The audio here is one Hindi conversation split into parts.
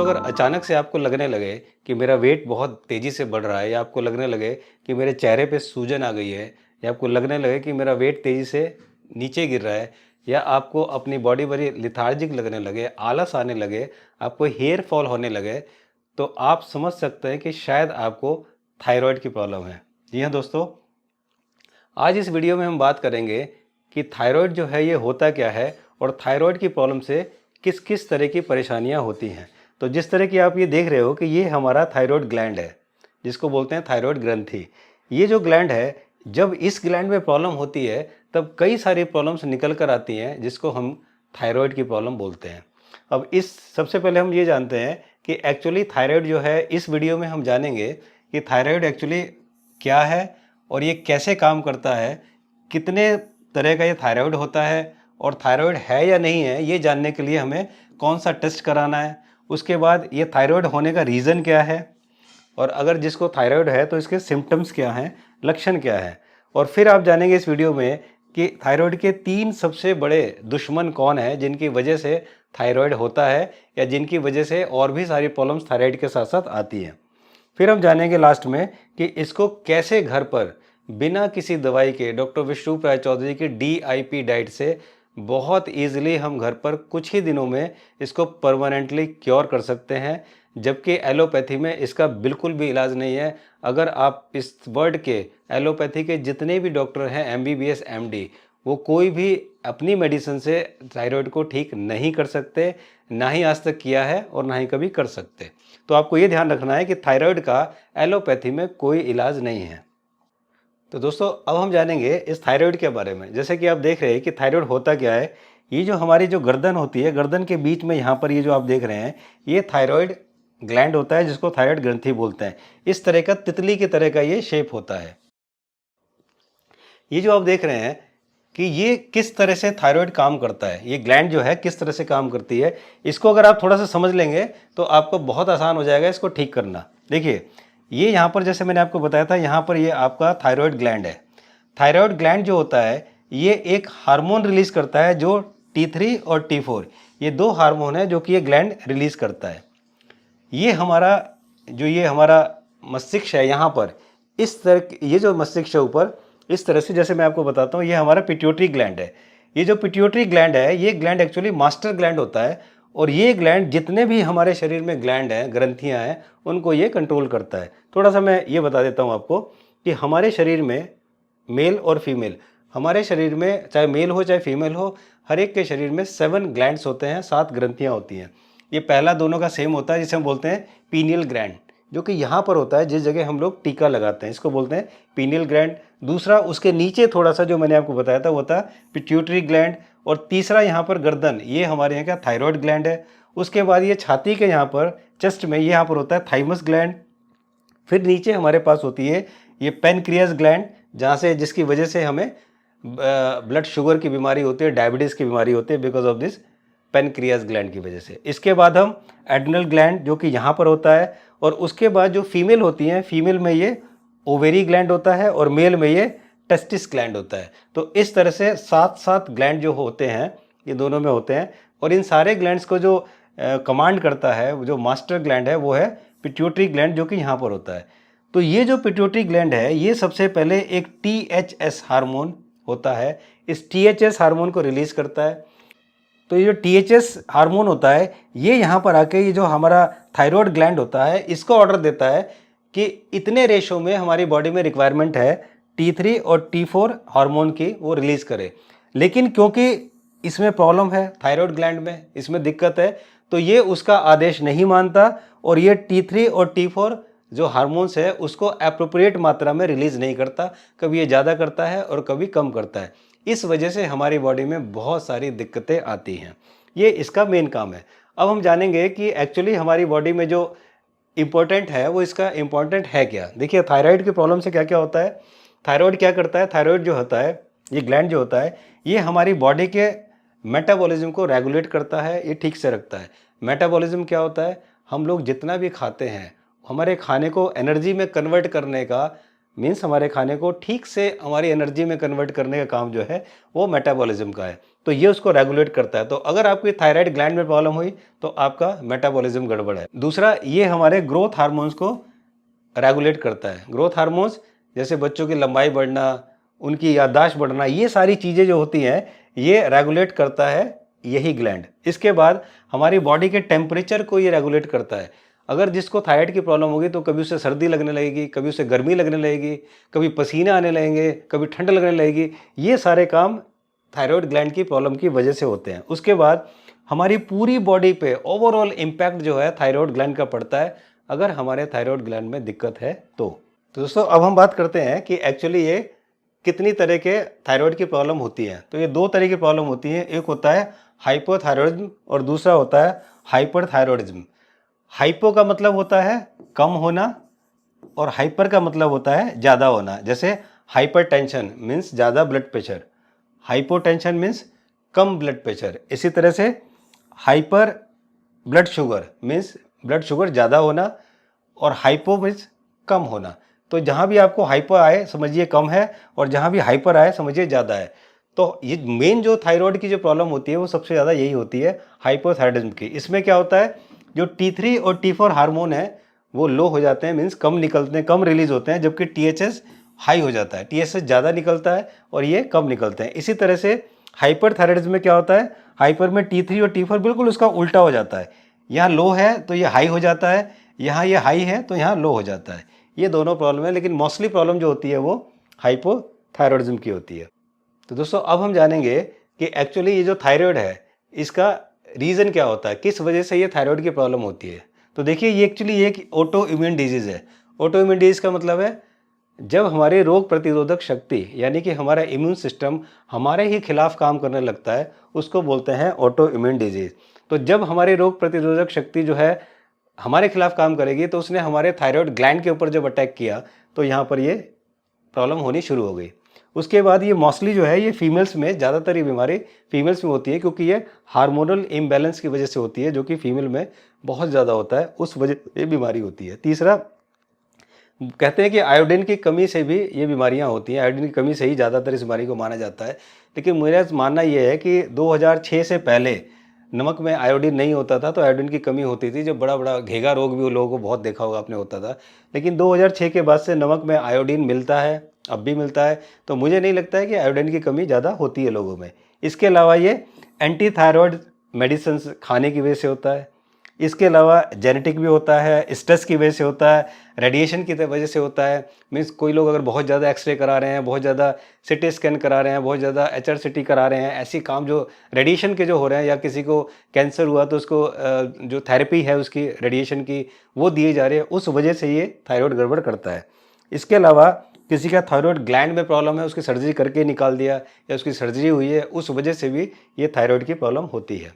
अगर अचानक से आपको लगने लगे कि मेरा वेट बहुत तेज़ी से बढ़ रहा है, या आपको लगने लगे कि मेरे चेहरे पे सूजन आ गई है, या आपको लगने लगे कि मेरा वेट तेज़ी से नीचे गिर रहा है, या आपको अपनी बॉडी बड़ी लिथार्जिक लगने लगे, आलस आने लगे, आपको हेयर फॉल होने लगे, तो आप समझ सकते हैं कि शायद आपको थायराइड की प्रॉब्लम है। जी हाँ दोस्तों, आज इस वीडियो में हम बात करेंगे कि थायराइड जो है ये होता क्या है, और थायराइड की प्रॉब्लम से किस किस तरह की परेशानियां होती हैं। तो जिस तरह की आप ये देख रहे हो कि ये हमारा थायराइड ग्लैंड है, जिसको बोलते हैं थायराइड ग्रंथि। ये जो ग्लैंड है, जब इस ग्लैंड में प्रॉब्लम होती है तब कई सारी प्रॉब्लम्स निकल कर आती हैं, जिसको हम थायराइड की प्रॉब्लम बोलते हैं। अब इस सबसे पहले हम ये जानते हैं कि एक्चुअली थायराइड जो है, इस वीडियो में हम जानेंगे कि थायराइड एक्चुअली क्या है और ये कैसे काम करता है, कितने तरह का ये थायराइड होता है, और थायराइड है या नहीं है ये जानने के लिए हमें कौन सा टेस्ट कराना है। उसके बाद ये थायराइड होने का रीज़न क्या है, और अगर जिसको थायराइड है तो इसके सिम्टम्स क्या हैं, लक्षण क्या है। और फिर आप जानेंगे इस वीडियो में कि थायराइड के 3 सबसे बड़े दुश्मन कौन है, जिनकी वजह से थायराइड होता है, या जिनकी वजह से और भी सारी प्रॉब्लम्स थायराइड के साथ साथ आती हैं। फिर हम जानेंगे लास्ट में कि इसको कैसे घर पर बिना किसी दवाई के डॉक्टर विष्णुप्राय चौधरी की DIP डाइट से बहुत ईजिली हम घर पर कुछ ही दिनों में इसको परमानेंटली क्योर कर सकते हैं, जबकि एलोपैथी में इसका बिल्कुल भी इलाज नहीं है। अगर आप इस वर्ड के एलोपैथी के जितने भी डॉक्टर हैं MBBS MD, वो कोई भी अपनी मेडिसिन से थायराइड को ठीक नहीं कर सकते, ना ही आज तक किया है और ना ही कभी कर सकते। तो आपको ये ध्यान रखना है कि थायराइड का एलोपैथी में कोई इलाज नहीं है। तो दोस्तों, अब हम जानेंगे इस थायराइड के बारे में। जैसे कि आप देख रहे हैं कि थायराइड होता क्या है। ये जो हमारी जो गर्दन होती है, गर्दन के बीच में यहाँ पर ये जो आप देख रहे हैं, ये थायराइड ग्लैंड होता है, जिसको थायराइड ग्रंथि बोलते हैं। इस तरह का तितली की तरह का ये शेप होता है। ये जो आप देख रहे हैं कि ये किस तरह से थायराइड काम करता है, ये ग्लैंड जो है किस तरह से काम करती है, इसको अगर आप थोड़ा सा समझ लेंगे तो आपको बहुत आसान हो जाएगा इसको ठीक करना। देखिए, ये यहाँ पर जैसे मैंने आपको बताया था, यहाँ पर ये आपका थायराइड ग्लैंड है। थायराइड ग्लैंड जो होता है, ये एक हार्मोन रिलीज करता है, जो T3 और T4, ये 2 हार्मोन है जो कि ये ग्लैंड रिलीज करता है। ये हमारा मस्तिष्क है, यहाँ पर इस तरह, ये जो मस्तिष्क है ऊपर इस तरह से, जैसे मैं आपको बताता हूँ, ये हमारा पिट्यूटरी ग्लैंड है। ये जो पिट्यूटरी ग्लैंड है, ये ग्लैंड एक्चुअली मास्टर ग्लैंड होता है, और ये ग्लैंड जितने भी हमारे शरीर में ग्लैंड हैं, ग्रंथियाँ हैं, उनको ये कंट्रोल करता है। थोड़ा सा मैं ये बता देता हूँ आपको कि हमारे शरीर में मेल और फीमेल, हमारे शरीर में चाहे मेल हो चाहे फीमेल हो, हर एक के शरीर में 7 ग्लैंड्स होते हैं, 7 ग्रंथियाँ होती हैं। ये पहला दोनों का सेम होता है, जिसे हम बोलते हैं पीनियल ग्लैंड, जो कि यहाँ पर होता है जिस जगह हम लोग टीका लगाते हैं, इसको बोलते हैं पीनियल ग्लैंड। दूसरा उसके नीचे थोड़ा सा जो मैंने आपको बताया था वो था पिट्यूटरी ग्लैंड। और तीसरा यहाँ पर गर्दन, ये हमारे यहाँ का थायराइड ग्लैंड है। उसके बाद ये छाती के यहाँ पर चेस्ट में, यहाँ पर होता है थाइमस ग्लैंड। फिर नीचे हमारे पास होती है ये पेनक्रियास ग्लैंड, जहाँ से, जिसकी वजह से हमें ब्लड शुगर की बीमारी होती है, डायबिटीज़ की बीमारी होती है, because of this pancreas gland की वजह से। इसके बाद हम एड्रिनल ग्लैंड, जो कि यहाँ पर होता है। और उसके बाद जो फीमेल होती हैं, फीमेल में ये ओवेरी ग्लैंड होता है, और मेल में ये टेस्टिस ग्लैंड होता है। तो इस तरह से 7 ग्लैंड जो होते हैं, ये दोनों में होते हैं। और इन सारे ग्लैंड्स को जो कमांड करता है, जो मास्टर ग्लैंड है, वो है पिट्यूटरी ग्लैंड, जो कि यहाँ पर होता है। तो ये जो पिट्यूटरी ग्लैंड है, ये सबसे पहले एक THS हार्मोन होता है, इस THS हार्मोन को रिलीज करता है। तो ये जो THS हार्मोन होता है, ये यहाँ पर आके ये जो हमारा थायराइड ग्लैंड होता है, इसको ऑर्डर देता है कि इतने रेशो में हमारी बॉडी में रिक्वायरमेंट है T3 और T4 हार्मोन की, वो रिलीज करे। लेकिन क्योंकि इसमें प्रॉब्लम है, थायराइड ग्लैंड में इसमें दिक्कत है, तो ये उसका आदेश नहीं मानता, और ये T3 और T4 जो हार्मोन्स है उसको एप्रोप्रिएट मात्रा में रिलीज नहीं करता। कभी ये ज़्यादा करता है और कभी कम करता है। इस वजह से हमारी बॉडी में बहुत सारी दिक्कतें आती हैं। ये इसका मेन काम है। अब हम जानेंगे कि एक्चुअली हमारी बॉडी में जो इम्पोर्टेंट है, वो इसका इम्पोर्टेंट है क्या। देखिए, थायराइड की प्रॉब्लम से क्या क्या होता है। थायराइड क्या करता है, थायराइड जो होता है, ये ग्लैंड जो होता है, ये हमारी बॉडी के मेटाबॉलिज्म को रेगुलेट करता है, ये ठीक से रखता है। मेटाबॉलिज्म क्या होता है, हम लोग जितना भी खाते हैं, हमारे खाने को एनर्जी में कन्वर्ट करने का मीन्स हमारे खाने को ठीक से हमारी एनर्जी में कन्वर्ट करने का काम जो है वो मेटाबॉलिज्म का है। तो ये उसको रेगुलेट करता है। तो अगर आपकी थायराइड ग्लैंड में प्रॉब्लम हुई तो आपका मेटाबॉलिज्म गड़बड़ है। दूसरा, ये हमारे ग्रोथ हार्मोन्स को रेगुलेट करता है। ग्रोथ हार्मोन्स जैसे बच्चों की लंबाई बढ़ना, उनकी याददाश्त बढ़ना, ये सारी चीज़ें जो होती हैं ये रेगुलेट करता है यही ग्लैंड। इसके बाद हमारी बॉडी के टेम्परेचर को ये रेगुलेट करता है। अगर जिसको थायराइड की प्रॉब्लम होगी तो कभी उसे सर्दी लगने लगेगी, कभी उसे गर्मी लगने लगेगी, कभी पसीने आने लगेंगे, कभी ठंड लगने लगेगी। ये सारे काम थायराइड ग्लैंड की प्रॉब्लम की वजह से होते हैं। उसके बाद हमारी पूरी बॉडी पे ओवरऑल इम्पैक्ट जो है थायराइड ग्लैंड का पड़ता है अगर हमारे थायराइड ग्लैंड में दिक्कत है तो दोस्तों अब हम बात करते हैं कि एक्चुअली ये कितनी तरह के थायराइड की प्रॉब्लम होती है। तो ये दो तरह की प्रॉब्लम होती है, एक होता है हाइपोथायरॉयडिज्म और दूसरा होता है हाइपरथायरॉयडिज्म। हाइपो का मतलब होता है कम होना और हाइपर का मतलब होता है ज़्यादा होना। जैसे हाइपरटेंशन मीन्स ज़्यादा ब्लड प्रेशर, हाइपोटेंशन मीन्स कम ब्लड प्रेशर। इसी तरह से hyper blood sugar means blood sugar ज़्यादा होना और हाइपो मीन्स कम होना। तो जहाँ भी आपको हाइपो आए समझिए कम है और जहाँ भी हाइपर आए समझिए ज़्यादा है। तो ये मेन जो थायराइड की जो प्रॉब्लम होती है वो सबसे ज़्यादा यही होती है हाइपोथायरॉयडिज्म की। इसमें क्या होता है, जो T3 और T4 हार्मोन है वो लो हो जाते हैं, मीन्स कम निकलते हैं, कम रिलीज होते हैं, जबकि THS हाई हो जाता है। THS ज़्यादा निकलता है और ये कम निकलते हैं। इसी तरह से हाइपरथायरॉयडिज्म में क्या होता है, हाइपर में T3 और T4 बिल्कुल उसका उल्टा हो जाता है। यहाँ लो है तो ये हाई हो जाता है, यहाँ ये हाई है तो यहाँ लो हो जाता है। ये दोनों प्रॉब्लम है, लेकिन मोस्टली प्रॉब्लम जो होती है वो हाइपोथायरॉयडिज्म की होती है। तो दोस्तों अब हम जानेंगे कि एक्चुअली ये जो थायराइड है इसका रीज़न क्या होता है, किस वजह से ये थायराइड की प्रॉब्लम होती है। तो देखिए ये एक्चुअली एक ऑटो इम्यून डिजीज़ है। ऑटो इम्यून डिजीज़ का मतलब है जब हमारी रोग प्रतिरोधक शक्ति यानी कि हमारा इम्यून सिस्टम हमारे ही खिलाफ काम करने लगता है, उसको बोलते हैं ऑटो इम्यून डिजीज़। तो जब हमारी रोग प्रतिरोधक शक्ति जो है हमारे खिलाफ काम करेगी तो उसने हमारे थायराइड ग्लैंड के ऊपर जब अटैक किया तो यहाँ पर ये प्रॉब्लम होनी शुरू हो गई। उसके बाद ये मोस्टली जो है ये फीमेल्स में, ज़्यादातर ये बीमारी फीमेल्स में होती है क्योंकि ये हार्मोनल इम्बैलेंस की वजह से होती है, जो कि फीमेल में बहुत ज़्यादा होता है, उस वजह ये बीमारी होती है। तीसरा, कहते हैं कि आयोडीन की कमी से भी ये बीमारियां होती हैं, आयोडीन की कमी से ही ज़्यादातर इस बीमारी को माना जाता है। लेकिन मेरा मानना ये है कि 2006 से पहले नमक में आयोडीन नहीं होता था, तो आयोडीन की कमी होती थी। जब बड़ा बड़ा घेगा रोग भी वो लोगों को बहुत देखा होगा आपने होता था। लेकिन 2006 के बाद से नमक में आयोडीन मिलता है, अब भी मिलता है, तो मुझे नहीं लगता है कि आयोडीन की कमी ज़्यादा होती है लोगों में। इसके अलावा ये एंटी थायराइड मेडिसिन खाने की वजह से होता है। इसके अलावा जेनेटिक भी होता है, स्ट्रेस की वजह से होता है, रेडिएशन की वजह से होता है। मीन्स कोई लोग अगर बहुत ज़्यादा एक्सरे करा रहे हैं, बहुत ज़्यादा सिटी स्कैन करा रहे हैं, बहुत ज़्यादा HRCT करा रहे हैं, ऐसी काम जो रेडिएशन के जो हो रहे हैं, या किसी को कैंसर हुआ तो उसको जो थेरेपी है उसकी रेडिएशन की वो दिए जा रहे हैं, उस वजह से ये थायराइड गड़बड़ करता है। इसके अलावा किसी का थायराइड ग्लैंड में प्रॉब्लम है, उसकी सर्जरी करके निकाल दिया या उसकी सर्जरी हुई है, उस वजह से भी ये थायराइड की प्रॉब्लम होती है।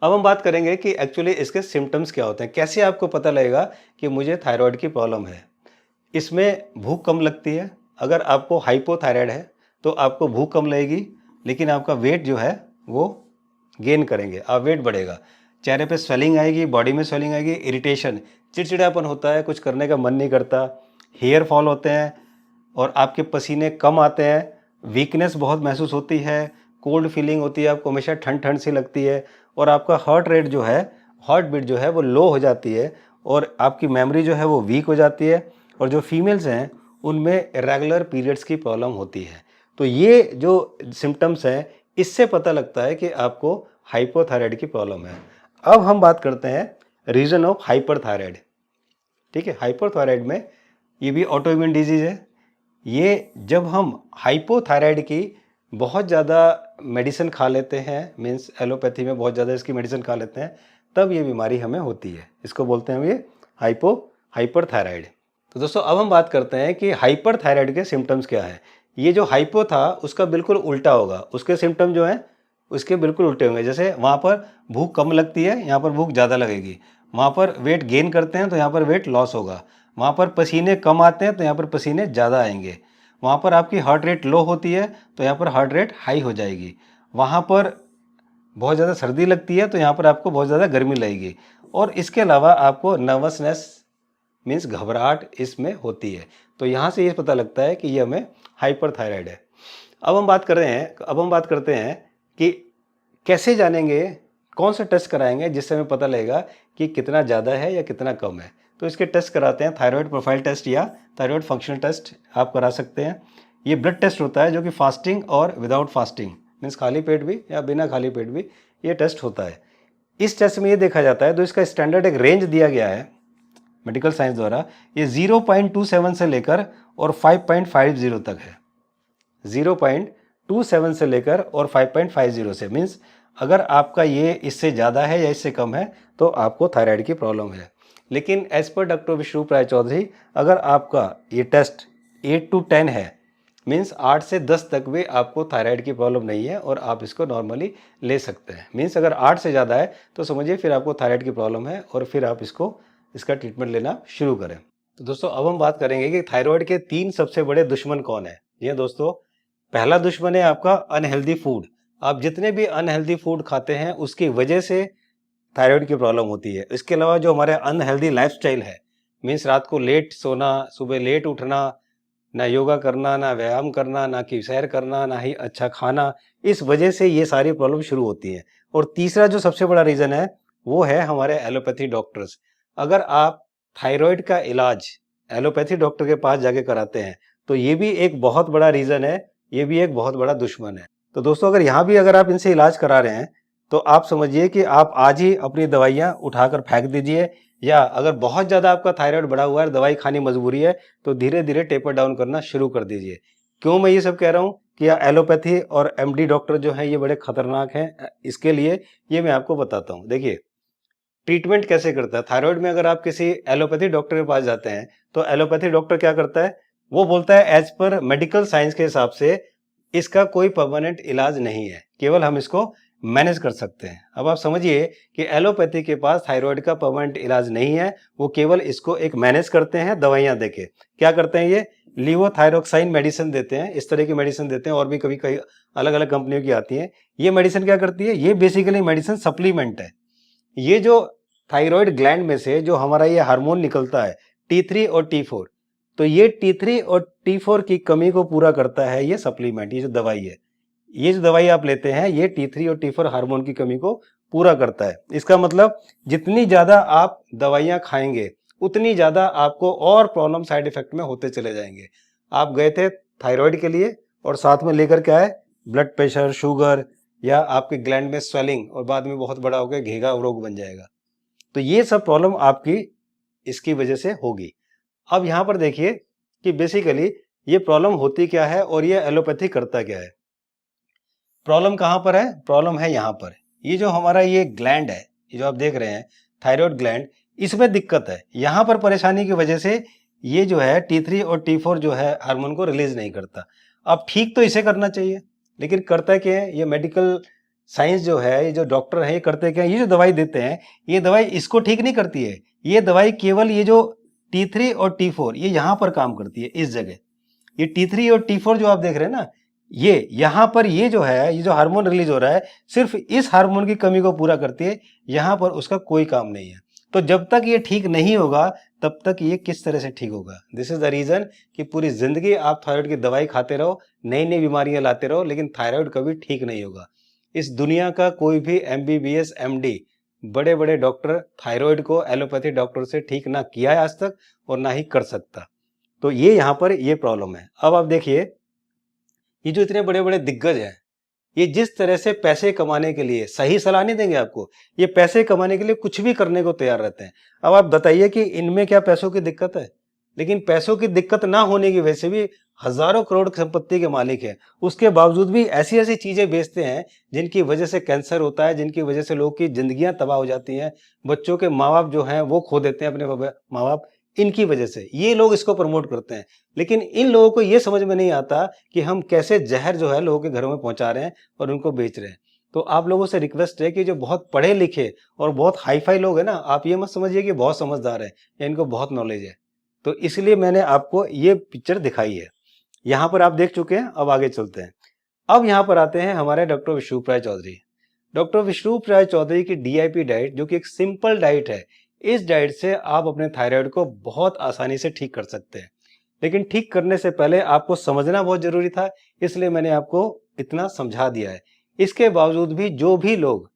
अब हम बात करेंगे कि एक्चुअली इसके सिम्टम्स क्या होते हैं, कैसे आपको पता लगेगा कि मुझे थायराइड की प्रॉब्लम है। इसमें भूख कम लगती है। अगर आपको हाइपोथायराइड है तो आपको भूख कम लगेगी, लेकिन आपका वेट जो है वो गेन करेंगे, आप वेट बढ़ेगा। चेहरे पे स्वेलिंग आएगी, बॉडी में स्वेलिंग आएगी, इरिटेशन, चिड़चिड़ापन होता है, कुछ करने का मन नहीं करता, हेयर फॉल होते हैं और आपके पसीने कम आते हैं, वीकनेस बहुत महसूस होती है, कोल्ड फीलिंग होती है, आपको हमेशा ठंड ठंड सी लगती है और आपका हार्ट रेट जो है, हार्ट बीट जो है वो लो हो जाती है और आपकी मेमोरी जो है वो वीक हो जाती है। और जो फीमेल्स हैं उनमें इरेगुलर पीरियड्स की प्रॉब्लम होती है। तो ये जो सिम्टम्स हैं इससे पता लगता है कि आपको हाइपोथायराइड की प्रॉब्लम है। अब हम बात करते हैं रीजन ऑफ हाइपरथायराइड। ठीक है, हाइपरथायराइड में ये भी ऑटोइम्यून डिजीज़ है। ये जब हम हाइपोथायराइड की बहुत ज़्यादा मेडिसिन खा लेते हैं, मीन्स एलोपैथी में बहुत ज़्यादा इसकी मेडिसिन खा लेते हैं, तब ये बीमारी हमें होती है। इसको बोलते हैं ये हाइपरथायराइड। तो दोस्तों अब हम बात करते हैं कि हाइपरथायराइड के सिम्टम्स क्या हैं। ये जो हाइपो था उसका बिल्कुल उल्टा होगा, उसके सिम्टम जो हैं उसके बिल्कुल उल्टे होंगे। जैसे वहाँ पर भूख कम लगती है, यहाँ पर भूख ज़्यादा लगेगी। वहाँ पर वेट गेन करते हैं तो यहाँ पर वेट लॉस होगा। वहाँ पर पसीने कम आते हैं तो यहाँ पर पसीने ज़्यादा आएंगे। वहाँ पर आपकी हार्ट रेट लो होती है तो यहाँ पर हार्ट रेट हाई हो जाएगी। वहाँ पर बहुत ज़्यादा सर्दी लगती है तो यहाँ पर आपको बहुत ज़्यादा गर्मी लगेगी। और इसके अलावा आपको नर्वसनेस मीन्स घबराहट इसमें होती है। तो यहाँ से ये पता लगता है कि ये हमें हाइपरथायराइड है। अब हम बात करते हैं कि कैसे जानेंगे, कौन सा टेस्ट कराएंगे जिससे हमें पता लगेगा कि कितना ज़्यादा है या कितना कम है। तो इसके टेस्ट कराते हैं, थायराइड प्रोफाइल टेस्ट या थायराइड फंक्शनल टेस्ट आप करा सकते हैं। ये ब्लड टेस्ट होता है जो कि फास्टिंग और विदाउट फास्टिंग मीन्स खाली पेट भी या बिना खाली पेट भी ये टेस्ट होता है। इस टेस्ट में ये देखा जाता है, तो इसका स्टैंडर्ड एक रेंज दिया गया है मेडिकल साइंस द्वारा, ये 0.27 से लेकर और 5.50 तक है। 0.27 से लेकर और 5.50 से मीन्स अगर आपका ये इससे ज़्यादा है या इससे कम है तो आपको थायराइड की प्रॉब्लम है। लेकिन एज पर डॉक्टर विष्णु राय चौधरी, अगर आपका ये टेस्ट 8 to 10 है मीन्स 8 से 10 तक भी आपको थायराइड की प्रॉब्लम नहीं है और आप इसको नॉर्मली ले सकते हैं। मीन्स अगर 8 से ज़्यादा है तो समझिए फिर आपको थायराइड की प्रॉब्लम है और फिर आप इसका ट्रीटमेंट लेना शुरू करें। तो दोस्तों अब हम बात करेंगे कि थायराइड के 3 सबसे बड़े दुश्मन कौन है। ये दोस्तों, पहला दुश्मन है आपका अनहेल्दी फूड। आप जितने भी अनहेल्दी फूड खाते हैं उसकी वजह से थायराइड की प्रॉब्लम होती है। इसके अलावा जो हमारे अनहेल्दी लाइफस्टाइल है मीन्स रात को लेट सोना, सुबह लेट उठना, ना योगा करना, ना व्यायाम करना, ना कि सैर करना, ना ही अच्छा खाना, इस वजह से ये सारी प्रॉब्लम शुरू होती है। और तीसरा जो सबसे बड़ा रीज़न है वो है हमारे एलोपैथी डॉक्टर्स। अगर आप थायराइड का इलाज एलोपैथी डॉक्टर के पास जाके कराते हैं तो ये भी एक बहुत बड़ा रीज़न है, ये भी एक बहुत बड़ा दुश्मन है। तो दोस्तों अगर आप इनसे इलाज करा रहे हैं तो आप समझिए कि आप आज ही अपनी दवाइयाँ उठाकर फेंक दीजिए, या अगर बहुत ज़्यादा आपका थायराइड बढ़ा हुआ है, दवाई खानी मजबूरी है, तो धीरे धीरे टेपर डाउन करना शुरू कर दीजिए। क्यों मैं ये सब कह रहा हूँ कि एलोपैथी और एमडी डॉक्टर जो हैं ये बड़े खतरनाक हैं, इसके लिए ये मैं आपको बताता हूँ। देखिए ट्रीटमेंट कैसे करता है थायराइड में। अगर आप किसी एलोपैथी डॉक्टर के पास जाते हैं तो एलोपैथी डॉक्टर क्या करता है, वो बोलता है एज पर मेडिकल साइंस के हिसाब से इसका कोई परमानेंट इलाज नहीं है, केवल हम इसको मैनेज कर सकते हैं। अब आप समझिए कि एलोपैथी के पास थायराइड का परमानेंट इलाज नहीं है, वो केवल इसको एक मैनेज करते हैं दवाइयां देके। क्या करते हैं, ये लीवोथायरोक्साइन मेडिसिन देते हैं, इस तरह की मेडिसिन देते हैं, और भी कभी कई अलग अलग कंपनियों की आती हैं। ये मेडिसिन क्या करती है, ये बेसिकली मेडिसिन सप्लीमेंट है। ये जो थायराइड ग्लैंड में से जो हमारा ये हार्मोन निकलता है T3 और T4, तो ये T3 और T4 की कमी को पूरा करता है ये सप्लीमेंट, ये जो दवाई है। ये जो दवाई आप लेते हैं ये T3 और T4 हार्मोन की कमी को पूरा करता है। इसका मतलब जितनी ज़्यादा आप दवाइयाँ खाएंगे उतनी ज़्यादा आपको और प्रॉब्लम साइड इफेक्ट में होते चले जाएंगे। आप गए थे थायराइड के लिए और साथ में लेकर क्या है, ब्लड प्रेशर, शुगर, या आपके ग्लैंड में स्वेलिंग, और बाद में बहुत बड़ा होकर घेगा रोग बन जाएगा। तो ये सब प्रॉब्लम आपकी इसकी वजह से होगी। अब यहाँ पर देखिए कि बेसिकली ये प्रॉब्लम होती क्या है और ये एलोपैथी करता क्या है। प्रॉब्लम कहाँ पर है, प्रॉब्लम है यहाँ पर। ये जो हमारा ये ग्लैंड है, ये जो आप देख रहे हैं थायराइड ग्लैंड, इसमें दिक्कत है। यहाँ पर परेशानी की वजह से ये जो है T3 और T4 जो है हार्मोन को रिलीज नहीं करता। अब ठीक तो इसे करना चाहिए, लेकिन करता क्या है, ये मेडिकल साइंस जो है, ये जो डॉक्टर है, ये करते क्या है, ये जो दवाई देते हैं ये दवाई इसको ठीक नहीं करती है। ये दवाई केवल ये जो T3 और T4 ये यहाँ पर काम करती है, इस जगह। ये T3 और T4 जो आप देख रहे हैं ना, ये यहाँ पर ये जो है, ये जो हार्मोन रिलीज हो रहा है सिर्फ इस हार्मोन की कमी को पूरा करती है, यहाँ पर उसका कोई काम नहीं है। तो जब तक ये ठीक नहीं होगा तब तक ये किस तरह से ठीक होगा। दिस इज द रीजन कि पूरी जिंदगी आप थायराइड की दवाई खाते रहो, नई नई बीमारियां लाते रहो, लेकिन थायराइड कभी ठीक नहीं होगा। इस दुनिया का कोई भी MBBS MD बड़े बड़े डॉक्टर थायराइड को एलोपैथी डॉक्टर से ठीक ना किया है आज तक और ना ही कर सकता। तो ये यहाँ पर ये प्रॉब्लम है। अब आप देखिए ये जो इतने बड़े बड़े दिग्गज हैं, ये जिस तरह से पैसे कमाने के लिए, सही सलाह नहीं देंगे आपको, ये पैसे कमाने के लिए कुछ भी करने को तैयार रहते हैं। अब आप बताइए कि इनमें क्या पैसों की दिक्कत है, लेकिन पैसों की दिक्कत ना होने की वजह से भी हजारों करोड़ की संपत्ति के मालिक हैं, उसके बावजूद भी ऐसी ऐसी चीजें बेचते हैं जिनकी वजह से कैंसर होता है, जिनकी वजह से लोगों की जिंदगियां तबाह हो जाती हैं, बच्चों के माँ बाप जो हैं वो खो देते हैं अपने माँ बाप, इनकी वजह से ये लोग इसको प्रमोट करते हैं। लेकिन इन लोगों को ये समझ में नहीं आता कि हम कैसे जहर जो है लोगों के घरों में पहुंचा रहे हैं और उनको बेच रहे हैं। तो आप लोगों से रिक्वेस्ट है कि जो बहुत पढ़े लिखे और बहुत हाई फाई लोग हैं ना, आप ये मत समझिए कि बहुत समझदार हैं या इनको बहुत नॉलेज है। तो इसलिए मैंने आपको ये पिक्चर दिखाई है। यहाँ पर आप देख चुके हैं, अब आगे चलते हैं। अब यहाँ पर आते हैं हमारे डॉक्टर विष्णु राय चौधरी। डॉक्टर विष्णु राय चौधरी की DIP डाइट, जो कि एक सिंपल डाइट है, इस डाइट से आप अपने थायराइड को बहुत आसानी से ठीक कर सकते हैं। लेकिन ठीक करने से पहले आपको समझना बहुत ज़रूरी था, इसलिए मैंने आपको इतना समझा दिया है। इसके बावजूद भी जो भी लोग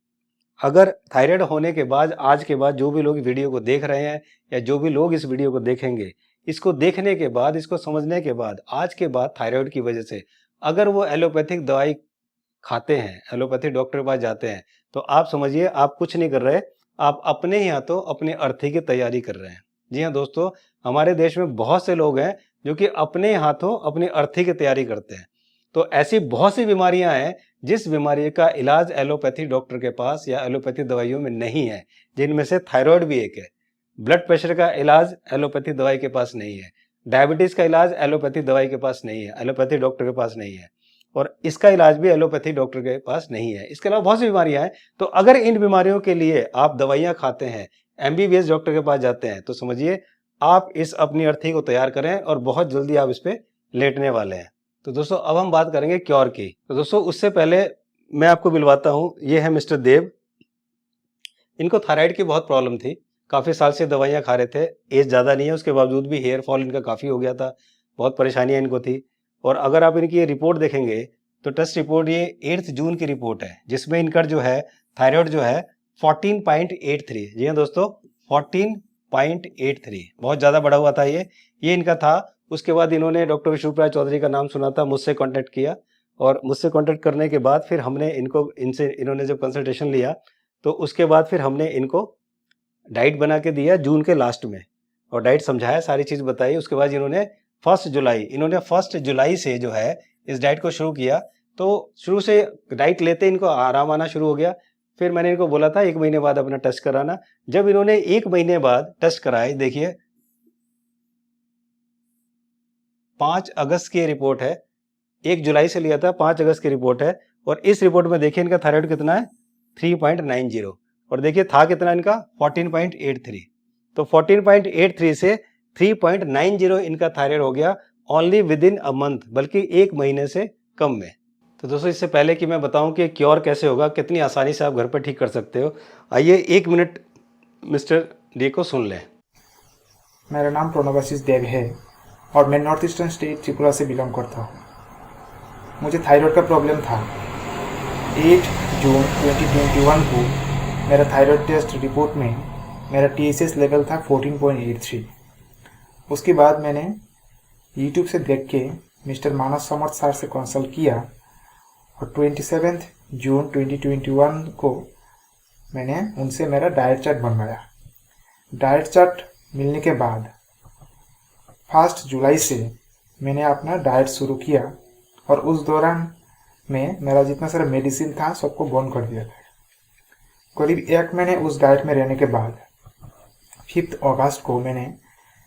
अगर थायराइड होने के बाद, आज के बाद जो भी लोग वीडियो को देख रहे हैं या जो भी लोग इस वीडियो को देखेंगे, इसको देखने के बाद, इसको समझने के बाद, आज के बाद थायराइड की वजह से अगर वो एलोपैथिक दवाई खाते हैं, एलोपैथिक डॉक्टर के पास जाते हैं, तो आप समझिए आप कुछ नहीं कर रहे, आप अपने ही हाथों अपनी अर्थी की तैयारी कर रहे हैं। जी हाँ दोस्तों, हमारे देश में बहुत से लोग हैं जो कि अपने हाथों अपनी अर्थी की तैयारी करते हैं। तो ऐसी बहुत सी बीमारियां हैं जिस बीमारी का इलाज एलोपैथी डॉक्टर के पास या एलोपैथी दवाइयों में नहीं है, जिनमें से थायराइड भी एक है। ब्लड प्रेशर का इलाज एलोपैथी दवाई के पास नहीं है। डायबिटीज का इलाज एलोपैथी दवाई के पास नहीं है, एलोपैथी डॉक्टर के पास नहीं है। और इसका इलाज भी एलोपैथी डॉक्टर के पास नहीं है। इसके अलावा बहुत सी बीमारियां हैं। तो अगर इन बीमारियों के लिए आप दवाइयां खाते हैं, एमबीबीएस डॉक्टर के पास जाते हैं, तो समझिए आप इस अपनी अर्थी को तैयार करें और बहुत जल्दी आप इस पे लेटने वाले हैं। तो दोस्तों अब हम बात करेंगे क्योर की। तो दोस्तों उससे पहले मैं आपको मिलवाता हूँ, ये है मिस्टर देव। इनको थायराइड की बहुत प्रॉब्लम थी, काफ़ी साल से दवाइयाँ खा रहे थे, एज ज़्यादा नहीं है उसके बावजूद भी हेयर फॉल इनका काफ़ी हो गया था, बहुत परेशानियाँ इनको थी। और अगर आप इनकी ये रिपोर्ट देखेंगे तो टेस्ट रिपोर्ट ये 8 जून की रिपोर्ट है, जिसमें इनका जो है थायराइड जो है 14.83। जी हाँ दोस्तों, 14.83 बहुत ज़्यादा बढ़ा हुआ था ये इनका था। उसके बाद इन्होंने डॉक्टर विष्णुप्रिया चौधरी का नाम सुना था, मुझसे कॉन्टैक्ट किया और मुझसे कॉन्टैक्ट करने के बाद फिर हमने इन्होंने जब कंसल्टेशन लिया तो उसके बाद फिर हमने इनको डाइट बना के दिया जून के लास्ट में, और डाइट समझाया, सारी चीज़ बताई। उसके बाद इन्होंने 1 जुलाई से जो है इस डाइट को शुरू किया। तो शुरू से डाइट लेते इनको आराम आना शुरू हो गया। फिर मैंने इनको बोला था 1 महीने बाद अपना टेस्ट कराना। जब इन्होंने 1 महीने बाद टेस्ट कराए, देखिए 5 अगस्त की रिपोर्ट है, 1 जुलाई से लिया था, 5 अगस्त की रिपोर्ट है। और इस रिपोर्ट में देखिए इनका थायराइड कितना है, 3.90, और देखिए था कितना इनका 14.83। तो 14.83 से 3.90 इनका थायराइड हो गया only with in a month, बल्कि 1 महीने से कम में। तो दोस्तों इससे पहले कि मैं बताऊं कि क्योर कैसे होगा, कितनी आसानी से आप घर पर ठीक कर सकते हो, आइए 1 मिनट मिस्टर डे को सुन लें। मेरा नाम प्रणवाशीष देव है और मैं नॉर्थ ईस्टर्न स्टेट त्रिपुरा से बिलोंग करता हूँ। मुझे थायराइड का प्रॉब्लम था। 8 जून 2021 को मेरा थायराइड टेस्ट रिपोर्ट में मेरा TSH लेवल था 14.83। उसके बाद मैंने यूट्यूब से देख के मिस्टर मानस समर्थ सर से कंसल्ट किया और 27 जून 2021 को मैंने उनसे मेरा डाइट चार्ट बनवाया। डाइट चार्ट मिलने के बाद 1 जुलाई से मैंने अपना डाइट शुरू किया और उस दौरान में मेरा जितना सारा मेडिसिन था सबको बंद कर दिया था। करीब 1 महीने उस डाइट में रहने के बाद 5 अगस्त को मैंने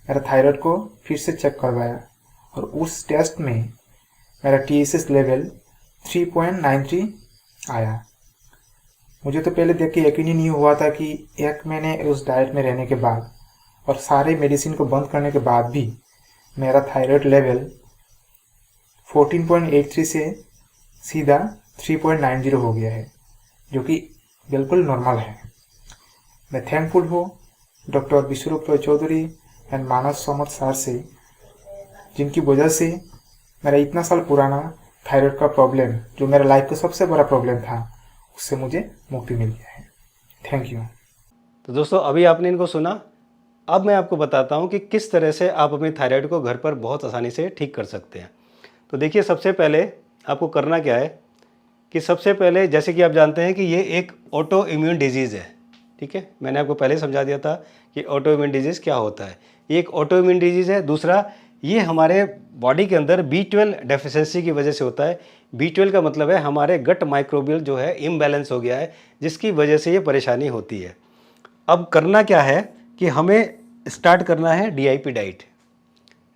मेरा थायराइड को फिर से चेक करवाया और उस टेस्ट में मेरा TSH लेवल 3.93 आया। मुझे तो पहले देख के यकीन ही नहीं हुआ था कि 1 महीने उस डाइट में रहने के बाद और सारे मेडिसिन को बंद करने के बाद भी मेरा थायराइड लेवल 14.83 से सीधा 3.90 हो गया है, जो कि बिल्कुल नॉर्मल है। मैं थैंकफुल हूँ doctor Vishnupriya Chaudhary and Manas Samarth sir से, जिनकी वजह से मेरा इतना साल पुराना थायराइड का प्रॉब्लम, जो मेरा लाइफ का सबसे बड़ा प्रॉब्लम था, उससे मुझे मुक्ति मिल गया है। Thank you. तो दोस्तों अभी आपने इनको सुना। अब मैं आपको बताता हूँ कि किस तरह से आप अपनी थायराइड को घर पर बहुत आसानी से ठीक कर सकते हैं। तो देखिए सबसे पहले आपको करना क्या है कि सबसे पहले, जैसे कि आप जानते हैं कि ये एक ऑटो इम्यून डिजीज़ है, ठीक है। मैंने आपको पहले समझा दिया था कि ऑटो इम्यून डिजीज़ क्या होता है। ये एक ऑटो इम्यून डिजीज़ है। दूसरा, ये हमारे बॉडी के अंदर B12 डेफिशिएंसी की वजह से होता है। B12 का मतलब है हमारे गट माइक्रोबियल जो है इम्बैलेंस हो गया है, जिसकी वजह से ये परेशानी होती है। अब करना क्या है कि हमें स्टार्ट करना है DIP diet.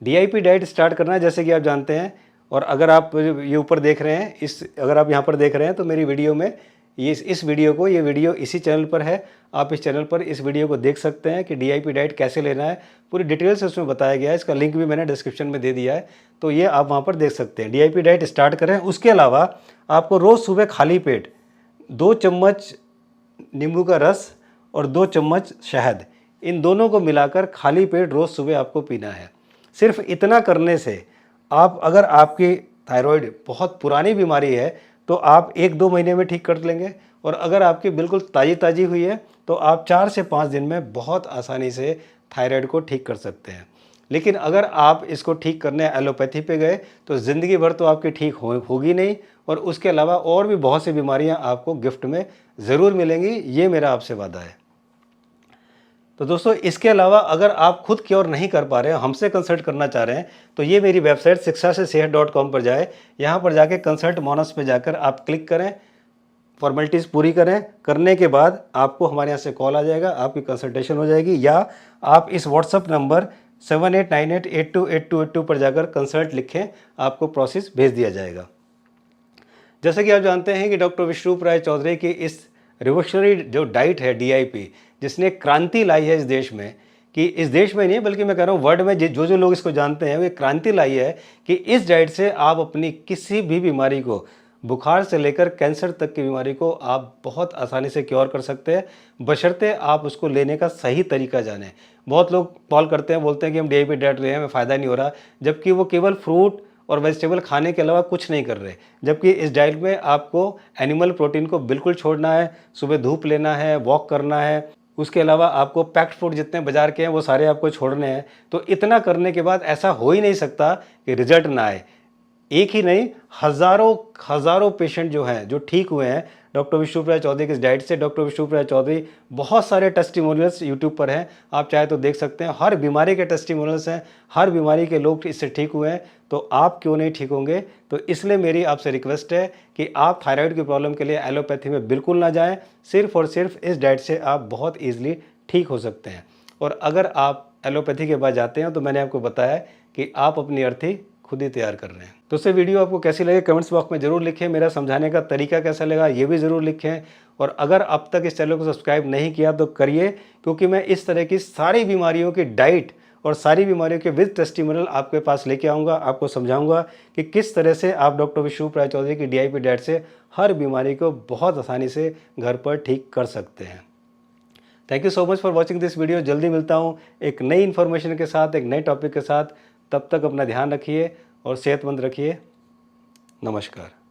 DIP diet start करना है, जैसे कि आप जानते हैं। और अगर आप ये ऊपर देख रहे हैं, अगर आप यहाँ पर देख रहे हैं तो मेरी वीडियो में ये वीडियो इसी चैनल पर है। आप इस चैनल पर इस वीडियो को देख सकते हैं कि DIP डाइट कैसे लेना है, पूरी डिटेल से उसमें बताया गया है। इसका लिंक भी मैंने डिस्क्रिप्शन में दे दिया है, तो ये आप वहाँ पर देख सकते हैं। DIP डाइट स्टार्ट करें। उसके अलावा आपको रोज़ सुबह खाली पेट 2 चम्मच नींबू का रस और 2 चम्मच शहद, इन दोनों को मिलाकर खाली पेट रोज़ सुबह आपको पीना है। सिर्फ इतना करने से आप, अगर आपकी थायराइड बहुत पुरानी बीमारी है तो आप 1-2 महीने में ठीक कर लेंगे, और अगर आपकी बिल्कुल ताज़ी हुई है तो आप 4 से 5 दिन में बहुत आसानी से थायराइड को ठीक कर सकते हैं। लेकिन अगर आप इसको ठीक करने एलोपैथी पे गए तो ज़िंदगी भर तो आपकी ठीक होगी नहीं, और उसके अलावा और भी बहुत सी बीमारियां आपको गिफ्ट में ज़रूर मिलेंगी, ये मेरा आपसे वादा है। तो दोस्तों, इसके अलावा अगर आप खुद क्योर नहीं कर पा रहे हैं, हमसे कंसल्ट करना चाह रहे हैं, तो ये मेरी वेबसाइट शिक्षा से सेहत.com पर जाए। यहाँ पर जाके कंसल्ट मोनस पे जाकर आप क्लिक करें, फॉर्मेलिटीज़ पूरी करें। करने के बाद आपको हमारे यहाँ से कॉल आ जाएगा, आपकी कंसल्टेशन हो जाएगी, या आप इस व्हाट्सअप नंबर 7898828282 पर जाकर कंसल्ट लिखें, आपको प्रोसेस भेज दिया जाएगा। जैसे कि आप जानते हैं कि डॉक्टर विश्वरूप राय चौधरी की इस रिवोल्यूशनरी जो डाइट है DIP, जिसने क्रांति लाई है इस देश में, कि इस देश में नहीं बल्कि मैं कह रहा हूँ वर्ल्ड में जो लोग इसको जानते हैं, वो क्रांति लाई है कि इस डाइट से आप अपनी किसी भी बीमारी को, बुखार से लेकर कैंसर तक की बीमारी को आप बहुत आसानी से क्योर कर सकते हैं, बशर्ते आप उसको लेने का सही तरीका जानें। बहुत लोग कॉल करते हैं, बोलते हैं कि हम DIP डाइट रहे हैं, हमें फ़ायदा नहीं हो रहा, जबकि वो केवल फ्रूट और वेजिटेबल खाने के अलावा कुछ नहीं कर रहे। जबकि इस डाइट में आपको एनिमल प्रोटीन को बिल्कुल छोड़ना है, सुबह धूप लेना है, वॉक करना है, उसके अलावा आपको पैक्ड फूड जितने बाजार के हैं वो सारे आपको छोड़ने हैं। तो इतना करने के बाद ऐसा हो ही नहीं सकता कि रिजल्ट ना आए। एक ही नहीं, हज़ारों पेशेंट जो हैं, जो ठीक हुए हैं डॉक्टर विश्वरूप राय चौधरी की इस डाइट से। डॉक्टर विश्वरूप राय चौधरी, बहुत सारे टेस्टिमोनियल्स यूट्यूब पर हैं, आप चाहे तो देख सकते हैं। हर बीमारी के टेस्टिमोनियल्स हैं, हर बीमारी के लोग इससे ठीक हुए हैं, तो आप क्यों नहीं ठीक होंगे। तो इसलिए मेरी आपसे रिक्वेस्ट है कि आप थायराइड की प्रॉब्लम के लिए एलोपैथी में बिल्कुल ना जाएँ। सिर्फ और सिर्फ इस डाइट से आप बहुत ईजिली ठीक हो सकते हैं। और अगर आप एलोपैथी के पास जाते हैं तो मैंने आपको बताया कि आप अपनी अर्थी खुद ही तैयार कर रहे हैं। तो इससे वीडियो आपको कैसी लगे कमेंट्स बॉक्स में ज़रूर लिखें। मेरा समझाने का तरीका कैसा लगा ये भी ज़रूर लिखें। और अगर अब तक इस चैनल को सब्सक्राइब नहीं किया तो करिए, क्योंकि मैं इस तरह की सारी बीमारियों की डाइट और सारी बीमारियों के विद टेस्टिमोनियल आपके पास लेके आऊँगा, आपको समझाऊँगा कि किस तरह से आप डॉक्टर विश्वरूप राय चौधरी की DIP डाइट से हर बीमारी को बहुत आसानी से घर पर ठीक कर सकते हैं। Thank you so much for watching this video. जल्दी मिलता हूँ एक नई इन्फॉर्मेशन के साथ, एक नए टॉपिक के साथ। तब तक अपना ध्यान रखिए और सेहतमंद रखिए। नमस्कार।